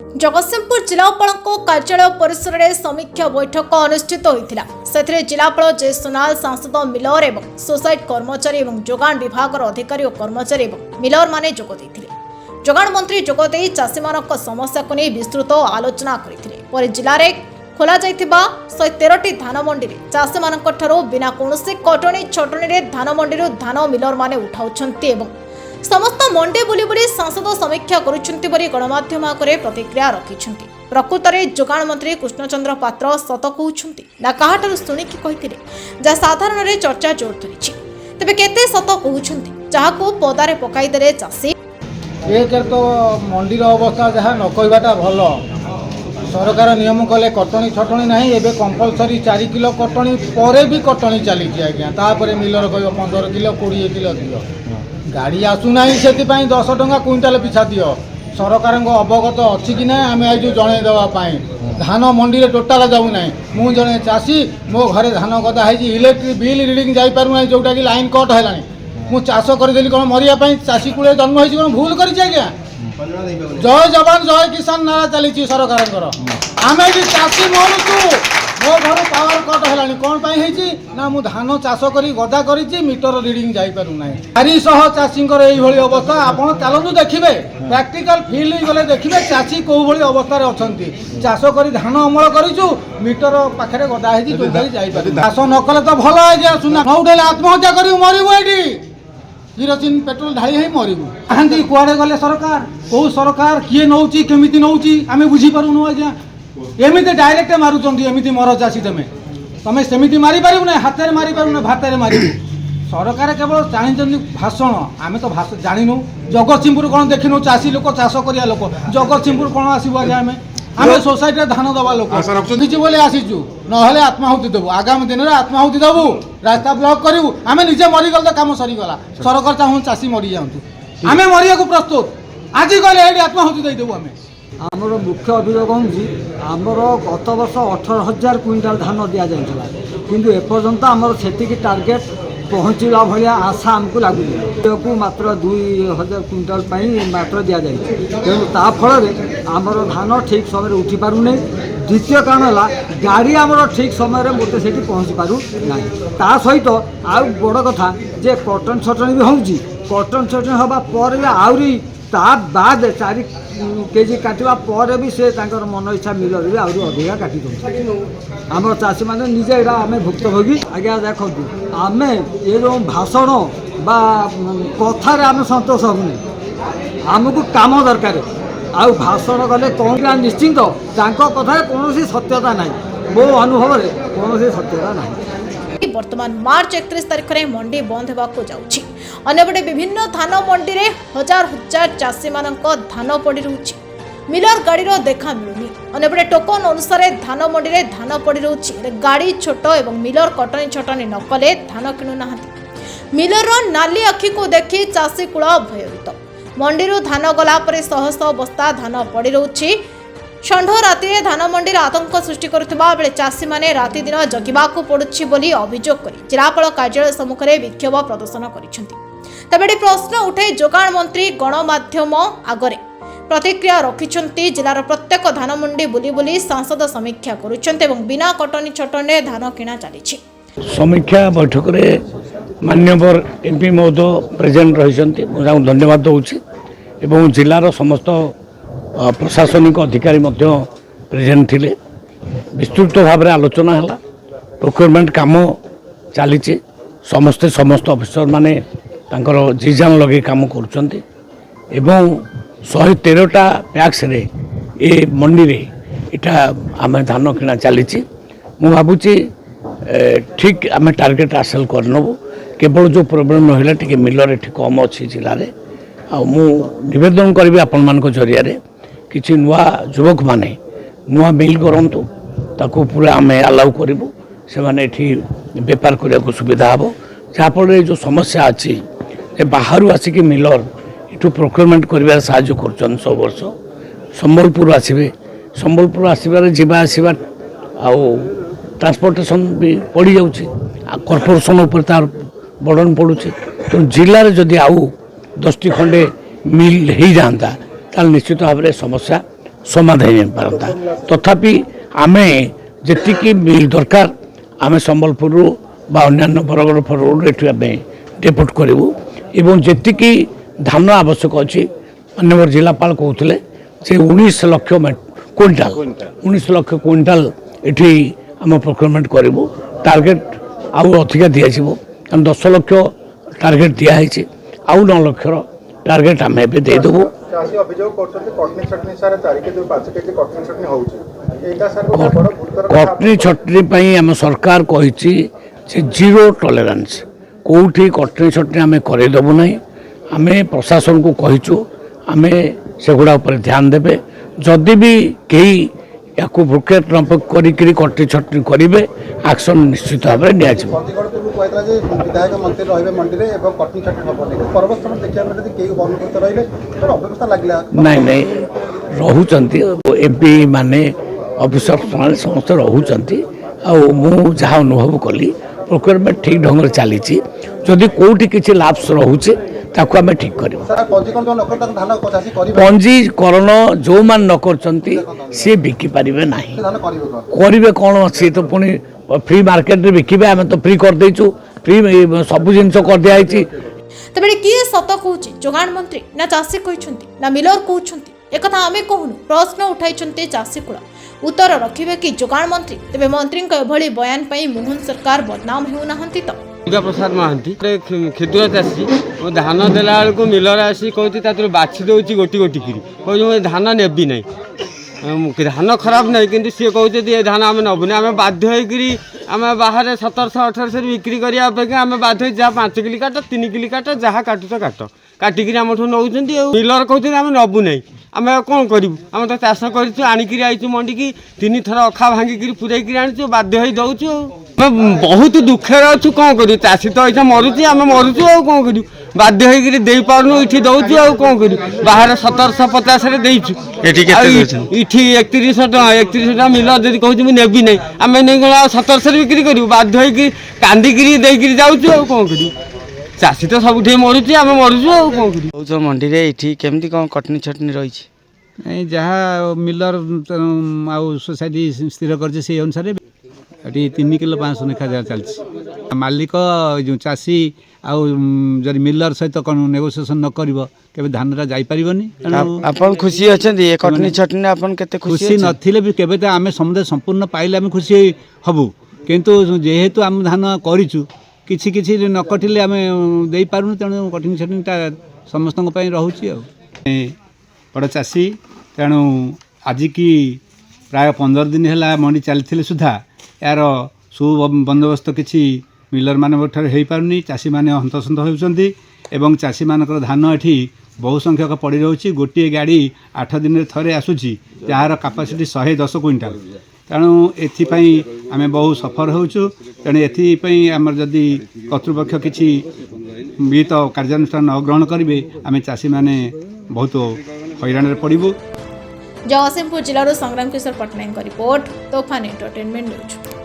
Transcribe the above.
जगतसिंहपुर जिलापाल कार्यालय परिसर में समीक्षा बैठक अनुष्ठित होता से जिलापाल जे सोनाल सांसद मिलर एवं सोसाइटी कर्मचारी और जोगाण विभाग अधिकारी और कर्मचारी और मिलर माने जोगदे जोगाण मंत्री जोगदे चाषी समस्या को नहीं विस्तृत आलोचना करते जिले में खोल 113टी धान मंडी में चाषी मान बिना कौन कटनी छटनी धान मंडी धान मिलर माने उठाउछन्ति एवं समस्त मंडी बुली बुली सांसद समीक्षा करुछन्ति बरी गणमाध्यम आगे प्रतिक्रिया रखिछन्ति। प्रकृत में जोगाण मंत्री कृष्णचंद्र पात्र सत कहउछन्ति ना काहाठारु शुणिकी कहिथिले जा साधारण रे चर्चा जोर धरिछि तेबे केते सत कहउछन्ति जाहाको पदारे पकाई देले चाषी एक तो मंडीर अवस्था जहाँ न कहवाटा भल सरकार नियम कले कटनी छटनी ना एवं कंपलसरी 4 किलो कटनी पर भी कटनी चली आज्ञा तापर मिलर कह 15 किलो 20 किलो दियो गाड़ी आसुना से 10 टंका क्विंटाल पिछा दियो सरकार अवगत अच्छी कि ना आम आज जन देवाई धान मंडी में टोटाल जाऊना मु जड़े चाषी मो घरे धान गदा है इलेक्ट्रिक बिल रिडिंग जापरूना जोटा कि लाइन कट है मु चाष करदेली कौन मरिया चाषी कूल जन्म हो कौन भूल कर जय जवान जय किसान नारा चली सरकार आम चाषी मरुचु मो घर पावर कट है कौन ना मु धान चाष कर गदा कर मीटर रिडिंग जापरूना 400 चाषी ये अवस्था आपड़ चलतु देखिए प्रैक्टिकल फील्ड गले देखिए चाषी कौ भाई अवस्था अच्छा चाष कर धान अमल करूँ मीटर पाखे गदा है चाष नकले तो भल है सुना न उठे आत्महत्या कर मरबू ये किरोसिन पेट्रोल ढाई ही मरबू कहीं कुआड़े गले सरकार कौ सरकार किए नौची केमिति नौची आम बुझीपारूनु आज्ञा एमती डायरेक्ट मारुंट एमती मर चाषी तुम सेमती मारी पारू ना हाथ में मारी पारू ना भात में मारू सरकार केवल चाहते भाषण आम तो जानू जगतसिंहपुर कौन देखिनु चाषी लोक चाष करिया लोक जगतसिंहपुर कौन आसबू आज्ञा आम सोसाइटी धान दवा लोक किसी बोले आसीचु ना आत्माहुति देवु आगामी दिन में आत्माहुति देवु रास्ता ब्लॉक करूँ आम निजे मरीगल तो कम सरीगला सरकार चाहूँ चाषी मरी जाऊँ आम मरिया प्रस्तुत आज कहले आत्माहुति देदेबू आम आमर मुख्य अभियोग होमर गत वर्ष 18,000 क्विंटाल धान दि जाता किंतु एपर्यंत आमर से टार्गेट पहुँचला भाया आशा आमको लगुच मात्र 2,000 क्विंटाल मात्र दि जाए तेणु ताफल आमर धान ठीक समय उठी पारूना द्वितीय कारण है गाड़ी आमर ठीक समय मत से पहुँची पारू ना ता सहित आउ बड़ कथा जे कटन छटनी भी होची कटन छटनी हवा पर आहरी ता बाद 4 केजी काटिवा पर भी से मन इच्छा मिलर भी आहरी अधिका काटी दूसरे आम चाषी मैंने निजे आम भुक्तभोगी आज्ञा देखो आम ये जो भाषण बा कथार आम सतोष हेनी आमको काम दरकार आउ भाषण कले कौन निश्चिंत कथार कौन सत्यता ना मो अनुभव में कौन सत्यता ना वर्तमान मार्च 31 तारिख में मंडी बंद होगा जाउछि अन्यपटे विभिन्न धान मंडी में हजार हजार चाषी मान धान पड़ी रही मिलर गाड़ीर देखा मिलूनी अन्यपटे टोकन अनुसार धान मंडी में धान पड़ी रही गाड़ी छोट और मिलर कटनी छटनी नकले धान किणुना मिलर नाली आखि को देखी चाषी कूल भयभीत मंडी धान गला शह शह बस्ता धान पड़ी रही षंढ राति धान मंडी आतंक सृष्टि करुवा बेले चाषी मैंने राति दिन जगिबाकू पड़ुछि बोली अभियोग कर जिलापाल कार्यालय सम्मुख में विक्षोभ प्रदर्शन करें प्रश्न उठे जोगाण मंत्री गणमाध्यम आगे प्रतिक्रिया रखिछन्ति जिलार प्रत्येक धान मंडी बुली बुली सांसद समीक्षा करुछन्ति एवं बिना कटनी छटनी धान किणा चली समीक्षा बैठक में माननीय एमपी महोदय प्रेजेंट रही धन्यवाद दूसरी एवं जिलार समस्त प्रशासनिक अधिकारी प्रेजेंट थिले विस्तृत भाव में आलोचना है प्रोक्योरमेंट काम चली समस्त अफिसर माने जी जान लगे काम कर 113टा पैक्स रे ए मंडी रे इटा आम धान किना चली मु भावुची ठीक आम टार्गेट हासिल करनबू केवल जो प्रोब्लेम रहा टे मिलर ये कम अच्छी जिले में आवेदन करी आपण मान जरिया किसी नुआ युवक माने नुआ मिल करूँ ताकू पूरा आम अलाउ करूँ से मैंने बेपार करने को सुविधा हे जहाँफल जो समस्या अच्छी बाहर आसिक मिलर यू प्रोक्योरमेंट कर साहय कर सब वर्ष संबलपुर आसवे संबलपुर आसबार जावा आसवा ट्रांसपोर्टेशन भी पड़ जाऊँगी कॉर्पोरेशन उपर तार बर्डन पड़ुଛି तो जिले में जदि आउ 10टी खंडे मिल हो जाता निश्चित भाव में समस्या ସମାଧାନ ହେଇପାରନ୍ତା। ତଥାପି ଆମେ ଯେତିକି ମିଲ୍ ଦରକାର ଆମେ ସମ୍ବଲପୁରରୁ ବା ଅନ୍ୟାନ୍ୟ ବରଗଡ଼ ଫରଗଡ଼ରୁ ଏଠି ଆମେ ଡେପୋର୍ଟ କରିବୁ ଏବଂ ଯେତିକି ଧାନ ଆବଶ୍ୟକ ଅଛି ମାନ୍ୟବର ଜିଲ୍ଲାପାଳ କହୁଥିଲେ ଯେ 19 ଲକ୍ଷ କୁଇଣ୍ଟାଲ 19 ଲକ୍ଷ କୁଇଣ୍ଟାଲ ଏଠି ଆମ ପ୍ରୋକ୍ୟୁରମେଣ୍ଟ କରିବୁ। ଟାର୍ଗେଟ ଆଉ ଅଧିକା ଦିଆଯିବ କାରଣ 10 ଲକ୍ଷ ଟାର୍ଗେଟ ଦିଆହେଇଛି ଆଉ 9 ଲକ୍ଷର ଟାର୍ଗେଟ ଆମେ ଏବେ ଦେଇଦେବୁ। ଚାଷୀ ଅଭିଯୋଗ କରୁଛନ୍ତି କଟନୀ ଛଟନୀ ସାର 4 କେଜି 5 କେଜି କଟନୀ ଛଟନୀ ହେଉଛି ଏଇଟା ସାର୍ ଗୋଟେ ବଡ଼ ଗୁରୁତର କଟନୀ ଛଟନୀ ପାଇଁ ଆମ ସରକାର କହିଛି ଯେ ଜିରୋ ଟଲେରାନ୍ସ କେଉଁଠି କଟନୀ ଛଟନୀ ଆମେ କରେଇଦେବୁ ନାହିଁ। ଆମେ ପ୍ରଶାସନକୁ କହିଛୁ ଆମେ ସେଗୁଡ଼ା ଉପରେ ଧ୍ୟାନ ଦେବେ। ଯଦି ବି କେହି ୟାକୁ ଭୋକେଟ୍ ନ କରିକିରି କଟନୀ ଛଟନୀ କରିବେ ଆକ୍ସନ୍ ନିଶ୍ଚିତ ଭାବରେ ନିଆଯିବ। ପଞ୍ଜିଗଡ଼ ପୂର୍ବରୁ କହିଥିଲା ଯେ ବିଧାୟକ ମନ୍ତ୍ରୀ ରହିବେ ମଣ୍ଡିରେ ଏବଂ କଟନୀ ଛଟନୀ ହେବନି ପରବର୍ତ୍ତୀ ସମୟରେ ଦେଖିବାକୁ ଯଦି କେହି ଅନୁପସ୍ଥିତ ରହିଲେ ଗୋଟେ ଅବ୍ୟବସ୍ଥା ଲାଗିଲା। ନାଇଁ ରହୁଛନ୍ତି ଏମ୍ପି ମାନେ ଅଫିସର ମାନେ ସମସ୍ତେ ରହୁଛନ୍ତି ଆଉ ମୁଁ ଯାହା ଅନୁଭବ କଲି ପ୍ରୋକ୍ୟୁରମେଣ୍ଟ ଠିକ୍ ଢଙ୍ଗରେ ଚାଲିଛି। ଯଦି କେଉଁଠି କିଛି ଲାପ୍ସ ରହୁଛି ତାକୁ ଆମେ ଠିକ୍ କରିବୁ। ସାର୍ ପଞ୍ଜିକରଣ ଯେଉଁ ନକଲେ ତାକୁ ଧାନ ଚାଷୀ କରିବେ ପଞ୍ଜୀକରଣ ଯେଉଁମାନେ ନ କରୁଛନ୍ତି ସିଏ ବିକିପାରିବେ ନାହିଁ। ଧାନ କରିବେ କ'ଣ କରିବେ କ'ଣ ସିଏ ତ ପୁଣି ଫ୍ରି ମାର୍କେଟରେ ବିକିବେ। ଆମେ ତ ଫ୍ରି କରିଦେଇଛୁ ଫ୍ରି ସବୁ ଜିନିଷ କରିଦିଆହେଇଛି। ତେବେ କିଏ ସତ କହୁଛି ଯୋଗାଣ ମନ୍ତ୍ରୀ ନା ଚାଷୀ କହିଛନ୍ତି ନା ମିଲର କହୁଛନ୍ତି एकथा आमे कहूनु प्रश्न उठाई चाषी कूल उत्तर रखिबे कि जोगाण मंत्री तेबे मंत्री एभली बयान पाई मोहन सरकार बदनाम हेउना हंती तो दुर्गा प्रसाद महांती क्षुद्र चाषी धान देला बेलू मिलर आसी कहती बाछी दौर गोटी गोटी करी कहूँ धान नेबी ना धान खराब ना कि सी कहते ये धान आम नबुनि आम बाध्य आम बाहर 1700-1800 बिक्री करने अपेक्षा आम बाध्य जहाँ 5 किलो काट 3 किलो काट जहाँ काटुच काट काटिक आम नौ मिलर कहते आम नबु ना आम कौन करूँ आम तो चाष कर आणिकी मंडी की 3 थर अखा भांगिकी पूरैक आनी बाध्य हो दौचु बहुत दुखे अच्छु कौन करूँ चाषी तो ये मरुची आम मरुचु आ कौन करूँ बाध्य हो पार्नु ये दौचु आ कौन करूँ बाहर 1750 देचु इठी 3100 मिलर जब कहूँ नेबी ना आम नहीं 1700 बिक्री करूँ बाध्य हो कांदिकी जाऊँ आ कौन करूँ चाषी तो सब मरुची आम मरुचु आ कौन करूँ मंडी में ये केमती कौन कटनी छटनी रही जहाँ मिलर आउ सोसाइटी स्थिर कर अनुसार ये 3 किलो 500 लेखा जहाँ चलती मालिक जो चाषी आउ जब मिलर सहित कौन नेगोसिएसन न कर धानटा जापरनी आप खुशी अच्छा कटनी छटनी आप खुशी नथिले भी केबे आम समुदाय संपूर्ण पाइले आम खुशी हबू किंतु जेहेतु आम धान करूँ किछि किछि न कटिले आम दे पारुनु तेणु कटनी छटनीटा समस्त रोचे बड़ चाषी तेणु आज की प्राय 15 दिन है मंडी चलते सुधा यार सुबंदोबस्त किसी मिलर मान हो पारनी चाषी मैंने हंतसंत होती एवं चाषी मानकर धान एठी बहु संख्यक पड़ी रोचे गोटे गाड़ी 8 दिन थे आसूसी जार कैपेसिटी 110 क्विंटाल तेणु एथिपाई आम बहु सफर होचु तेणु एथिपाई आमर जदि कर्तृपक्ष किसी विहित कार्यानुष्ठान न ग्रहण करेंगे आम चाषी मैंने बहुत हैरान पड़ू। जगतसिंहपुर जिलार संग्राम किशोर पट्टनायक रिपोर्ट तोफान एंटरटेनमेंट न्यूज।